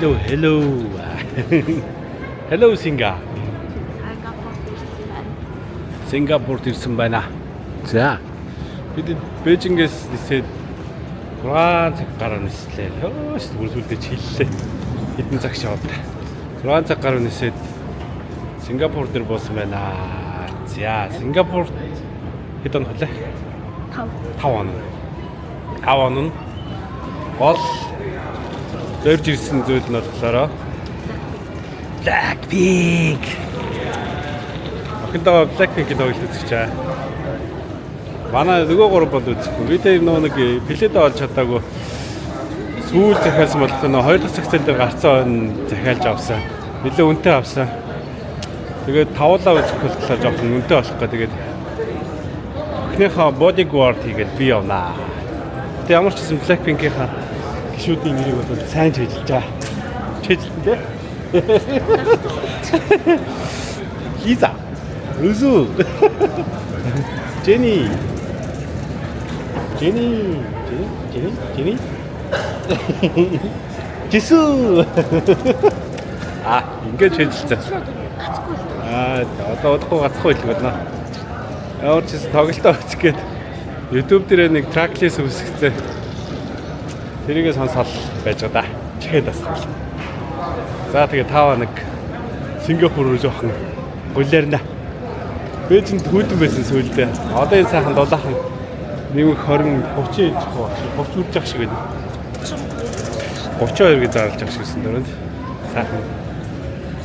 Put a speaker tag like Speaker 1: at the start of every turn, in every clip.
Speaker 1: Hello. Hello Singa. Singapore ирсэн байна. За. Бид Бээжингээс нисээд 6 цаг гаруй нислээ. Хөөс бүрсүүлдэж хиллээ. Хэдэн цаг шавд. 6 цаг гаруй нисээд Сингапур дээр буусан байна. За, Сингапур хэд он холээ? 5 он. 5 он. Гол зорж ирсэн зүйл нь болохоор Blackpink. Ахинтаа Blackpink-ийг тоглож чаа. Манай нөгөө гурав бол үзэхгүй. Би тэр нэг пледэ олж чадаагүй. Сүүл захиалсан болохоор нөө 2 дахь цагцэл дээр гарцсан захиалж авсан. Нилээ үнэтэй авсан. Тэгээд тавуулаа үзэх болохоор жоохон үнэтэй болох гэх. Тэгээд эхнийхээ bodyguard хийгээд би явнаа. Тэгээд ямар ч юм Blackpink-ийнхаа гişүүдийн нэрийг бол сайн чийжилж байгаа. Чийжилсэн дээ. Лиза. Рүзу. Jenny. Жисүү. Ингээд чийжилсэн. Одоо удахгүй гацхгүй л байна. Ямар ч гэсэн тоглолтоо үзгээд YouTube дээр нэг tracklist үүсгэсэн. Тэрийгээ сонсоод байж байгаа да. Чихээд басна. За тэгээ тава нэг Сингапур руу жоохон гулярна. Бээжинд хүүдэн байсан сүүлдээ. Одоо энэ сайхан дулаахан нэмэх 20 30 ээж хоо 30 үрж ах шиг байна. 32 гэж зарлж ах шигсэн дөрөнд. Сайхан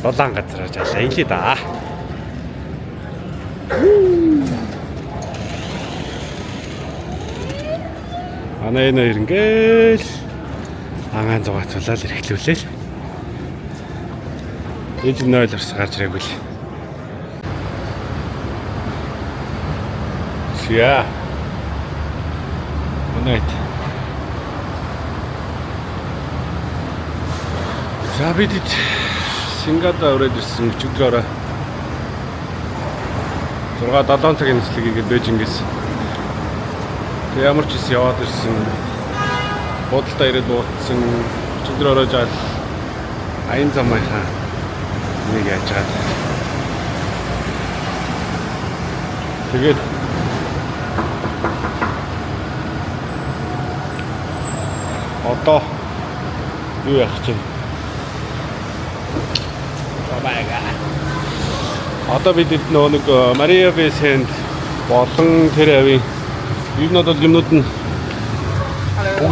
Speaker 1: дулаан газар жаалаа илээ да. Манай энэ хоёр ингээл агаан зугаацуулаад ирэхлүүлээ. Энд нь ойлгосон гарч ирээгүй л. Яа. Өнөөд. За бид Сингапур ороод ирсэн өчигдрөөрөө 6-7 цагийн нислэг хийгээд Бээжингээс тэг ямар ч юм яваад ирсэн. Бодолтой ирээд дуутсан. Өчигдрөөрөө жаал аян замынхаа нэг яажгаад. Тэгээд одоо юу яах чинь? Oh my god. Одоо бид нэг Мария Бэй Сэнд болон тэр авийн юмнууд нь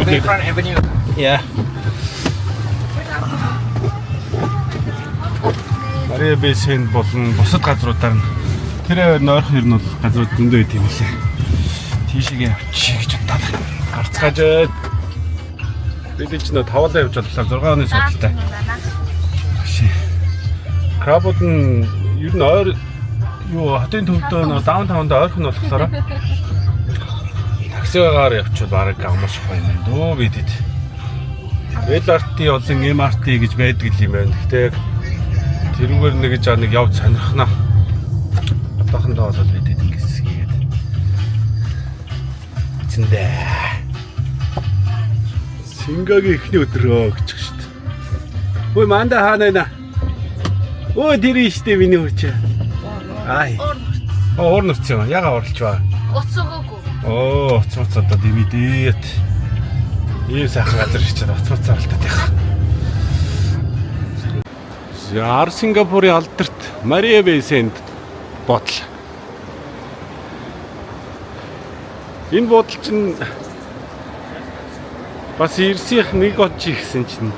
Speaker 2: Bayfront Avenue.
Speaker 1: Yeah. Мария Бэй Сэнд болон бусад газруудаар нь тэр нойрхон ер нь бол газрууд дөндөө байт юм лээ. Тийшээ явчих гэж бодоод гарцгааж бид ч нөө тавлаа явж бодлоо 6 оны судалтай. Крабууд нь ер нь ойр юу хотын төвдөө нөө даунтаунд ойрхон болохоор таксигаар явчихвал бараг амарч гоё юм дөө бидэд. LRT болон MRT гэж байдаг юм байна. Гэтэ тэрүүгээр нэг явж сонирхнаа. Одоохондоо бол бидэд ингэс хийгээд. Зэндээ. Сингагийн эхний өдрөө гэж шүү дээ. Ой манда хаана. Ой тэр ийштэй миний хүч. Ай. Орнорч юм. Яга орлож байгаа.
Speaker 2: Уцгаагүй.
Speaker 1: Уцмц одоо димидэт. Ийм сайхан газар ирчээд уцмц зарлтаад яах. Яар Сингапурын алдарт Мария Бэй Сэнд бодол. Энэ бодол чинь бас ирсийнх нэг он чи гисэн чинь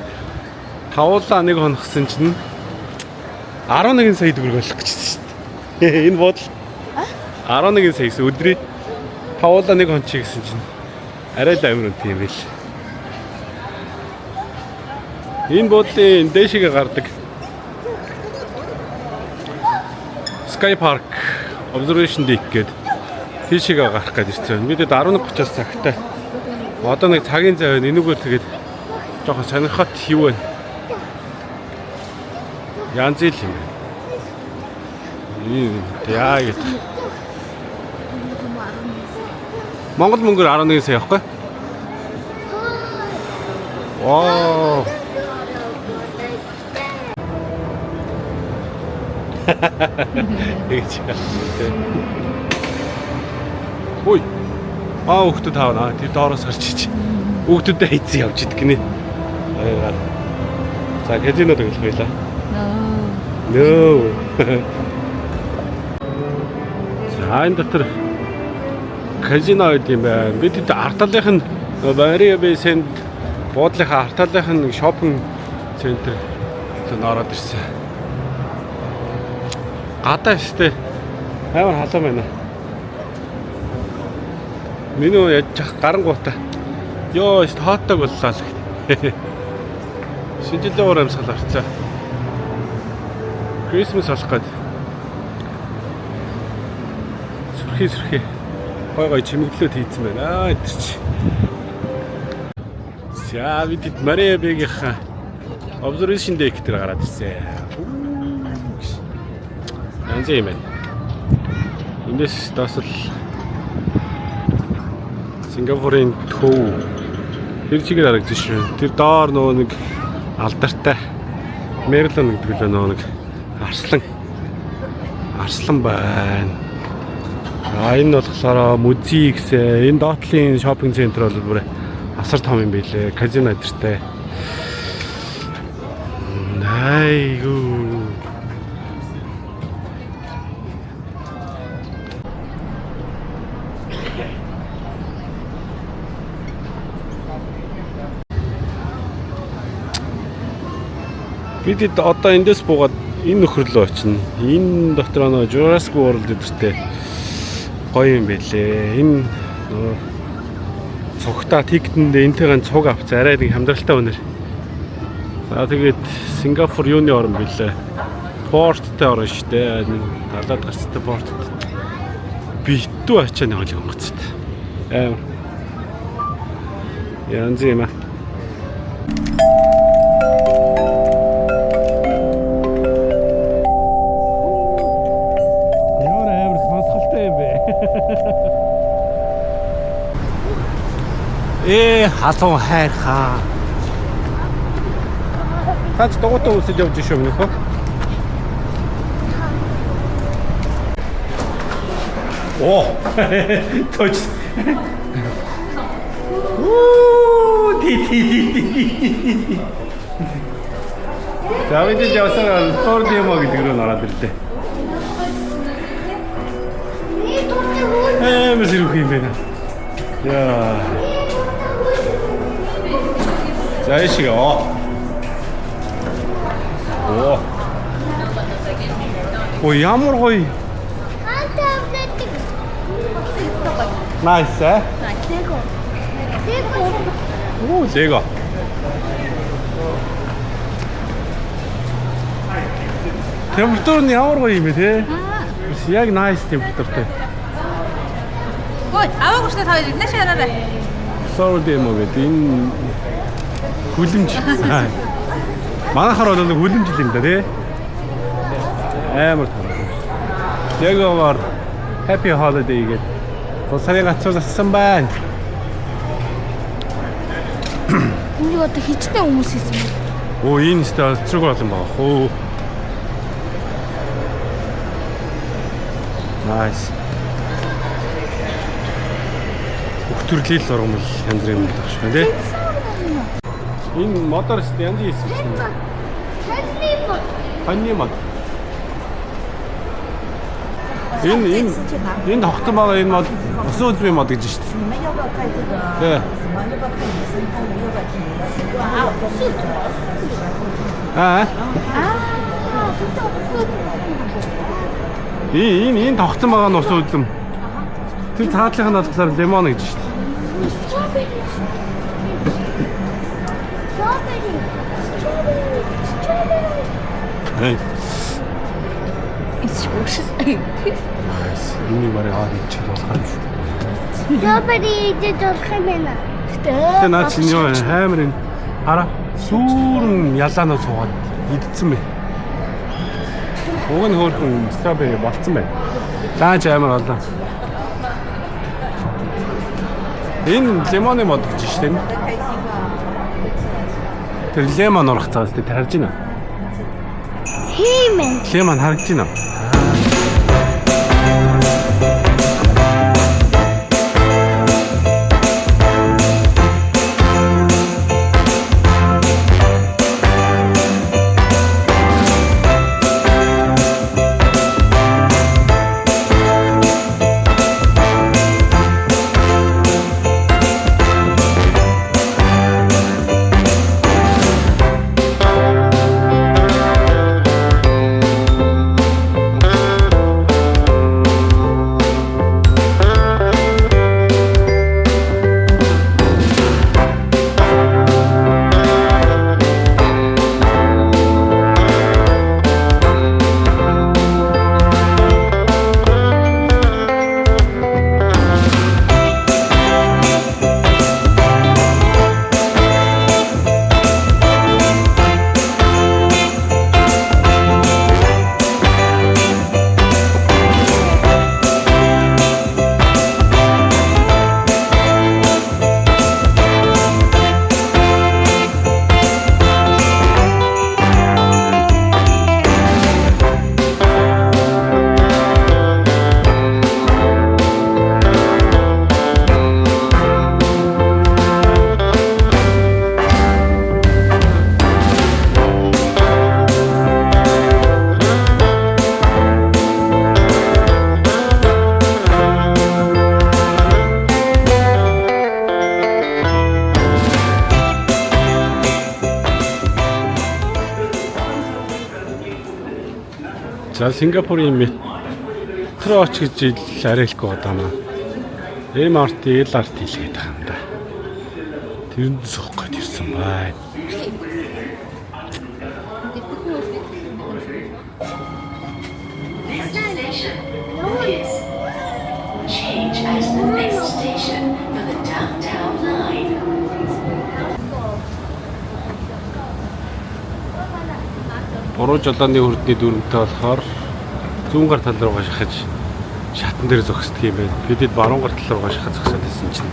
Speaker 1: тавуулаа нэг хоногсон чинь 11 сая төгрөг болох гэжсэн шүү дээ. Энэ бодол 11 сая өдрий тавуулаа нэг он чи гисэн чинь арай л амир үнэтэй юм байл. Энэ бодлын дээшгээ гардаг Sky Park Observation Deck гэдэг тийшээ гарах гэж ирсэн. Бидэд 11:30-аас цагтай. Одоо нэг цагийн зав байна. Энүүгээр тэгээд жоохон сонирхот юу вэ? Янз ил юм. Яа гэдэг. Монгол мөнгөөр 11 сая явахгүй? Вау. Тэгэж. Ой. Хүүхдүүд таавна. Тэр доороос гарч ич. Хүүхдүүдэд хийцэн явж идэх гинэ. За казино тоглох байлаа. No. За энэ дотор казино гэдэг юм байна. Бид арт талынх нь Мария Бэйсэнд буудлынхаа арт талынх нь шопинг центр ороод ирсэн. Гадаа штэ амар халуун байна. Миний яаж гарангуудаа ёо штэ хоттог боллоо л. Шинжилгээ уур амьсгал орцоо. Christmas болох гээд. Сүрхий. Гой чимэглэлүүд хийцэн байна. Эдэр чи. За бид Мария Бэгийн observation deck дээр гараад ирсэн. Янз юм байна. Эндээс тасал Сингапурын төв тэр чигээр харагдаж шүү. Тэр доор нөгөө нэг алдартай Мерлон гэдэг л нөгөө нэг арслан байна. Энэ болохоор музей гэсэн энэ доотлын шопинг центр бол бүр асар том юм билээ. Казино эдэртэй. Айгуу. Бид одоо эндээс буугаад энэ нөхрөлөө очино. Энэ дотор нөө Jurassic World эдэртэй гоё юм байлээ. Энэ нөө цогтаа тигтэнд энтэйгэн цуг авц арай нэг хамдралтай өнөр. За тэгээд Сингапур юуны орн билээ. Порттой орн шүү дээ. Далаад гарцтай порт. Битүү ачаа нэг л гонгоцтой. Янз юм аа. Халуун хайрхаа. Таач дугуйтаа үсэж явж шүү минь хөө. Оо. Точ. Ти. Давид явсаар тор демо гэдэг рүү ороод ирлээ. Мэсрүүх юм байна. Яа. 자이시요. 오, ямар гоё. Nice. Оо, Lego. температур нь ямар гоё юм бэ те? Яг nice температуртай.
Speaker 2: Ой, аваагүй шүү дээ та хоёр нэш хараарай.
Speaker 1: Соор демо гэдэг энэ хүлэмж. Манайхаар бол нэг хүлэмж л юм да тий. Амар том. Ягоор Happy Holiday гэдэг. Сарын гацуулсан байна.
Speaker 2: Энийг одоо хичтэй хүмүүс хийсэн юм.
Speaker 1: Оо энэ стил цэг болон баг. Оо. Nice. Өктөрлөл ургамал янз бүрийн юм багш тий. Энэ мотор стил янз хийсэн юм. Ханьны мод. Энэ тогтсон байгаа энэ мод усан үзмийн мод гэж шүү дээ. Энэ тогтсон байгаа нь усан үзм. Тэр цаадлынх нь болохоор лимон гэж шүү дээ. Hey.
Speaker 2: It's worse.
Speaker 1: Миний барай хаад ичээд болох юм шүү.
Speaker 2: Strawberry идэх хэмээнэ.
Speaker 1: Тэ наа чинь юу амар энэ хараа сүүрэн ялаанаа суугаад идсэн бэ. Уг нь хөөрхөн strawberry болцсон байна. Лаач амар болоо. Энэ лимоны мод гэж шүү дээ. Тэр лемон урах цаас тэр харж байна.
Speaker 3: Тийм ээ.
Speaker 1: Клей маань харагдаж байна уу? За Сингапурын метроч гэж арилахгүй байна. MRT, LRT хэлгээд байгаа юм да. Тэрэнд суух гээд ирсэн байна.
Speaker 4: Change as the next station for the downtown line.
Speaker 1: Буруу жолооны хүрдний дүрмтэй болохоор зүүн гар тал руугаа шахаж шатан дээр зогсдөг юм байна. Бидэд баруун гар тал руугаа шахаж зогсоод байсан чинь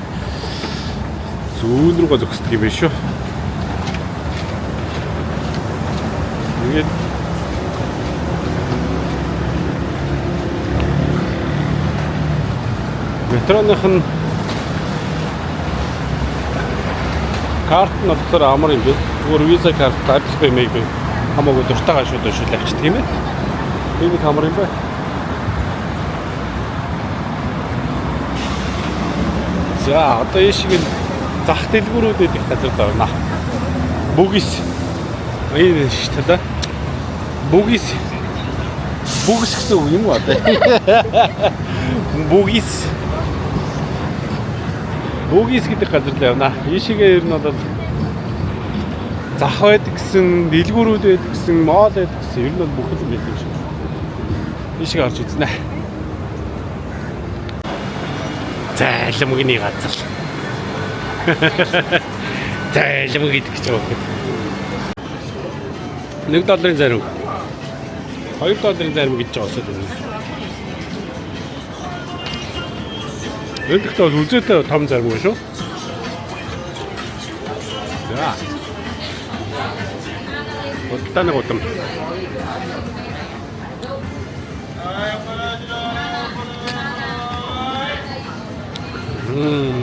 Speaker 1: зүүн рүүгээ зогсдөг юм байна шүү. Тэгээд метроных нь карт нь болохоор амар юм байна. Зүгээр виза карт, Apple Pay maybe хамаагүй дуртайгаа шууд авчдаг юм байна. Энийг хамар юм байна. За одоо энэ шиг зах дэлгүүрүүд идэх газар дорно. Бүгис. Энэ шүү дээ. Бүгис. Бүгс гэсэн үг юм уу одоо? Бүгис. Бүгис гэдэг газар л явна. Энэ шигээ ер нь бол зах байдаг гэсэн, дэлгүүрүүд байдаг гэсэн, моол байдаг гэсэн ер нь бол бүх юм байдаг шүү. Энэ шиг орж үзнэ. Зайлмгны газар. Зайлмг гэдэг ч юм уу. $1 зарим. $2 зарим гэж жоосод байна. Эндэгтэй бол үзээтэй том зарим шүү. За. Удаа удам.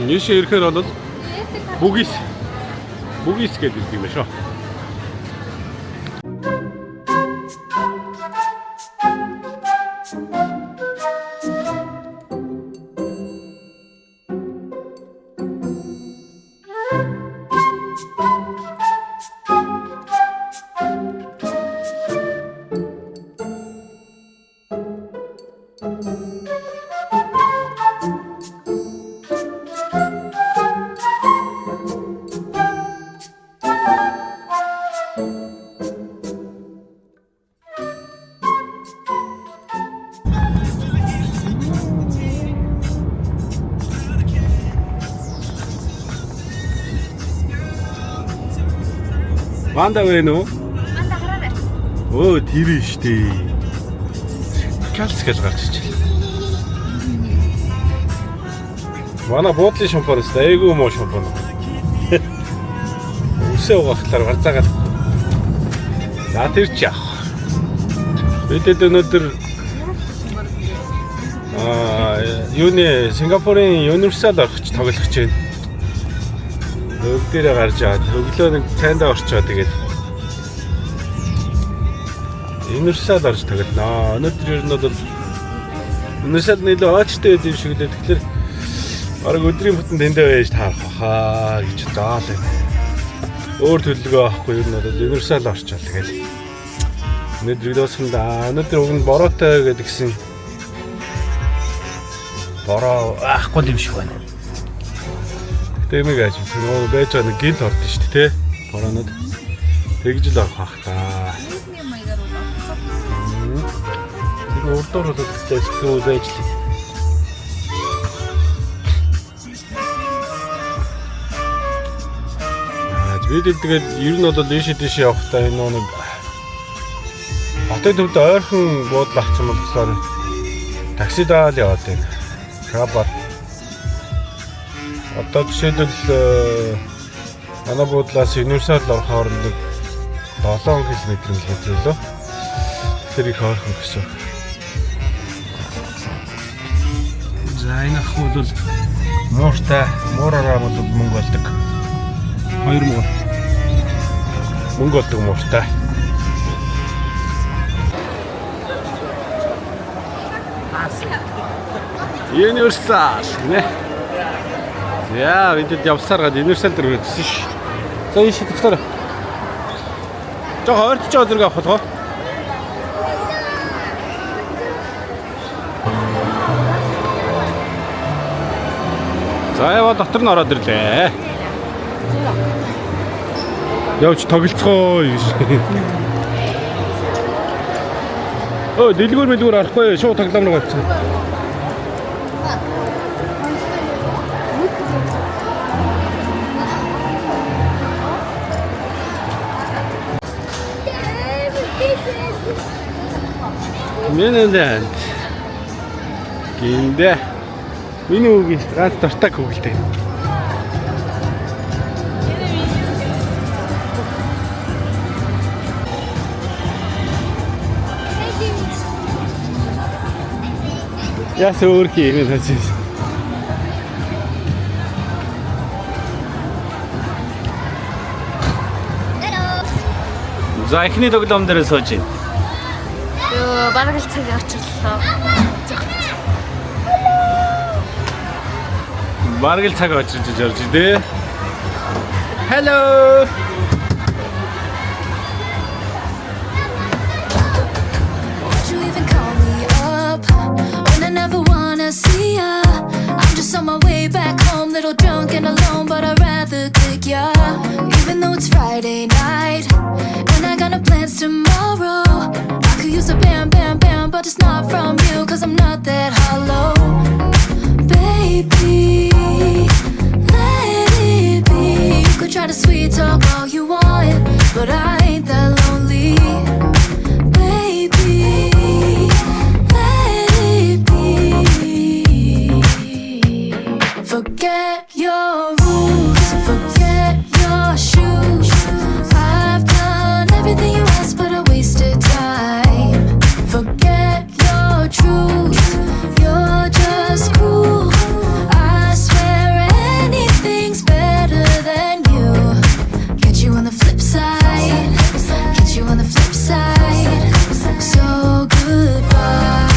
Speaker 1: Нийшээ ирэхээр бол бүгис гэдэг юм байна шүү. Ванда вэ нөө?
Speaker 2: Анда хараарай.
Speaker 1: Өө тэр штэ. Калс гэж гарч ичээ. Манай буудлын шампунаас айгүй муу шампун. Үсээ угаахтаар гарцаагаад. За тэр ч яах. Бидэд өнөөдөр юуны Сингапурын Universal орохч тоглох гэж байна. Өглөөрөө гарч аваад өглөө нэг цайндаа орчоо тэгээд Universal орж тоглоно. Өнөөдөр ер нь бол Universal нэлээд очтой байд юм шиг лээ. Тэгэхээр бараг өдрийн бүтэн тэндээ байж таарах баха гэж даал байна. Өөр төлөвлөгөө авахгүй ер нь бол Universal орчоо тэгээд өнөөдөр дөөсөндөө өнөөдөр уг нь бороотой гэдгсэн бороо ахгүй юм шиг байна. Тэмэг аж нөө байж байгаа нэг гинт ордон шүү дээ, тэ? Бороонод тэгж л орох бах та. Тэр урдуур бол тэсгүй байж л. Бид тэгээд ер нь бол ийш явахдаа энэ нэг хотын төвд ойрхон буудлаа авсан болохоор такси даал яваад байна. Хабар. Одоо жишээлбэл манай буудлаас Universal орох хооронд 7 км хэвлээ. Тэр их ойрхон гэсэн. За энэ ах бол мууртай, муураараа бол мөнгө болдог. 2 муу. Мөнгө болдог мууртай. Universal нэ. Яа, бидэд явсаар гад Universal дээр үзсэн ш. За ийш тэгсээр. Жоо ойртож байгаа зэрэг авах болоо. За яа дотор нь ороод ирлээ. Явж тоглоцгоо гэж. Өө дэлгүүр арахгүй шууд тоглоом руу гарцгаа. Минэнд гиндэ миний үгээс ганц дуртай хөвгөлтэй. Яс өөрхий юм хачиж. За эхний тоглоом дээр сууж байна.
Speaker 2: Йоо, бараг л цаг орчихлоо.
Speaker 1: Бараг л цаг очиж орж дээ. Hello.
Speaker 3: See ya. I'm just on my way back home, little drunk and alone, but I'd rather click ya. Even though it's Friday night, and I got no plans tomorrow. I could use a bam, bam, bam, but it's not from you, cause I'm not that hollow. Baby, let it be. You could try to sweet talk all you want, but I ain't that lonely. Baby, forget your rules, forget your shoes. I've done everything you asked, but I wasted time. Forget your truth, you're just cruel. I swear anything's better than you. Get you on the flip side, get you on the flip side. So goodbye.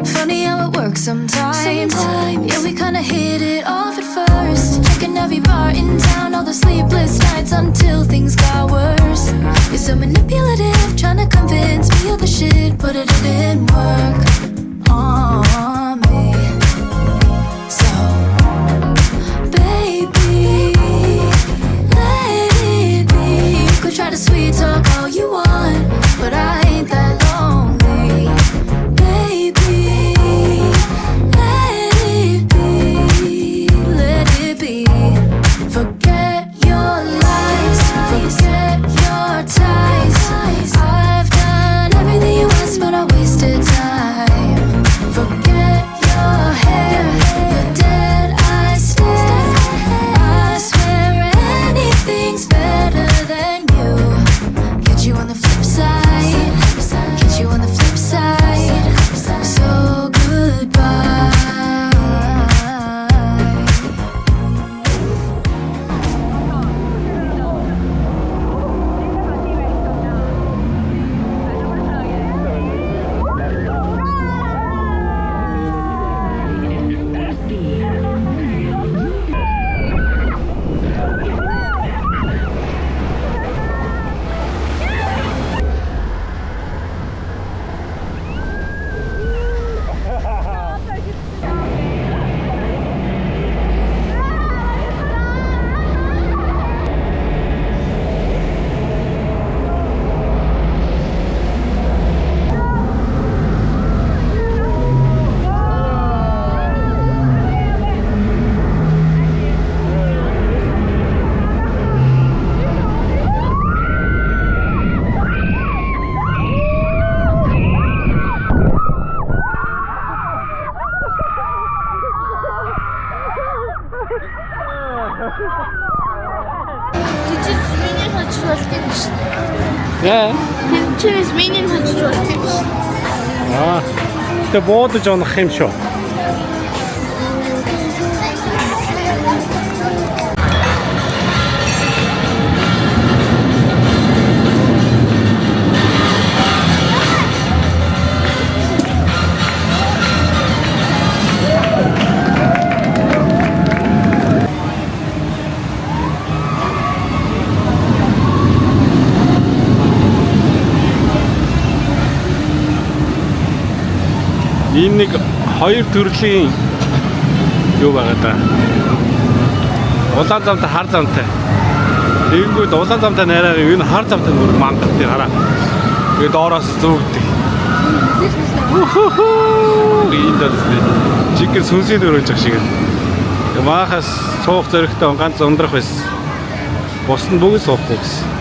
Speaker 3: Funny how it works sometimes. Yeah, we kinda hit it off at first. Checking every bar in town, all the sleepless nights until things got worse. You're so manipulative, trying to convince me of the shit, but it didn't work on me. So, baby, let it be. You could try to sweet talk all you want, but I ain't that lonely. Baby, let it be, let it be. Forget your lies, forget your ties. I've done everything you asked, but I wasted time.
Speaker 5: Тийчээс миний хожиж болт юм шүү.
Speaker 1: Яа.
Speaker 5: Тийчээс миний хожиж болт юм шүү.
Speaker 1: Тэ буудаж унах юм шүү. Энэ нэг хоёр төрлийн юу байгаа да. Улаан замтай, хар замтай. Тэгэнгүүт улаан замтай найраа энэ хар замтай нүрэг мангар дээр хараа. Тэгээд доороос зүгдэг. Энэ дэвстэй. Чигээр сүнсээр өрөөж байгаа шиг. Ямахас суух зөрөгтэй ганц ундрах байсан. Бус нь бүгд суухгүй гэсэн.